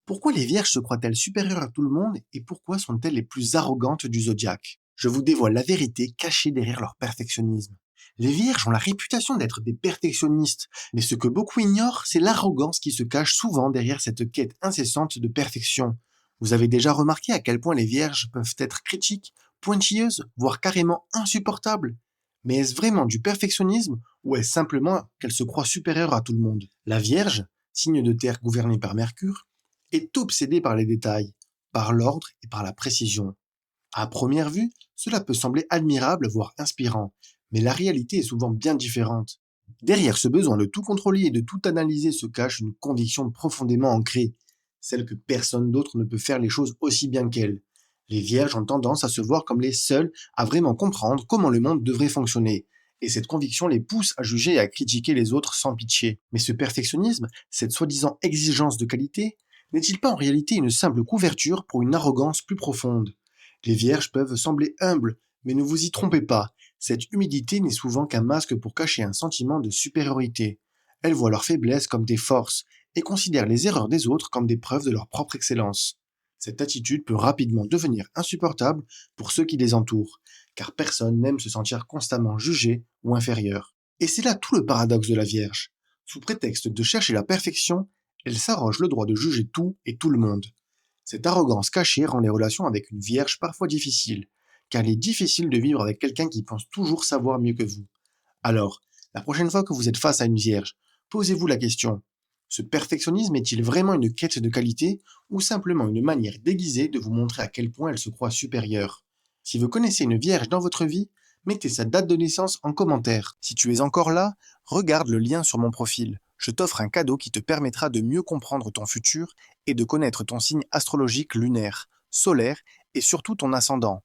Pourquoi les vierges se croient-elles supérieures à tout le monde et pourquoi sont-elles les plus arrogantes du zodiaque? Je vous dévoile la vérité cachée derrière leur perfectionnisme. Les vierges ont la réputation d'être des perfectionnistes, mais ce que beaucoup ignorent, c'est l'arrogance qui se cache souvent derrière cette quête incessante de perfection. Vous avez déjà remarqué à quel point les vierges peuvent être critiques, pointilleuses, voire carrément insupportables? Mais est-ce vraiment du perfectionnisme ou est-ce simplement qu'elles se croient supérieures à tout le monde? La Vierge, signe de terre gouverné par Mercure, est obsédée par les détails, par l'ordre et par la précision. À première vue, cela peut sembler admirable, voire inspirant, mais la réalité est souvent bien différente. Derrière ce besoin de tout contrôler et de tout analyser se cache une conviction profondément ancrée, celle que personne d'autre ne peut faire les choses aussi bien qu'elles. Les vierges ont tendance à se voir comme les seuls à vraiment comprendre comment le monde devrait fonctionner, et cette conviction les pousse à juger et à critiquer les autres sans pitié. Mais ce perfectionnisme, cette soi-disant exigence de qualité, n'est-il pas en réalité une simple couverture pour une arrogance plus profonde? Les vierges peuvent sembler humbles, mais ne vous y trompez pas, cette humilité n'est souvent qu'un masque pour cacher un sentiment de supériorité. Elles voient leurs faiblesses comme des forces et considèrent les erreurs des autres comme des preuves de leur propre excellence. Cette attitude peut rapidement devenir insupportable pour ceux qui les entourent, car personne n'aime se sentir constamment jugé ou inférieur. Et c'est là tout le paradoxe de la Vierge. Sous prétexte de chercher la perfection, elle s'arroge le droit de juger tout et tout le monde. Cette arrogance cachée rend les relations avec une vierge parfois difficiles, car il est difficile de vivre avec quelqu'un qui pense toujours savoir mieux que vous. Alors, la prochaine fois que vous êtes face à une vierge, posez-vous la question: ce perfectionnisme est-il vraiment une quête de qualité ou simplement une manière déguisée de vous montrer à quel point elle se croit supérieure? Si vous connaissez une vierge dans votre vie, mettez sa date de naissance en commentaire. Si tu es encore là, regarde le lien sur mon profil. Je t'offre un cadeau qui te permettra de mieux comprendre ton futur et de connaître ton signe astrologique lunaire, solaire et surtout ton ascendant.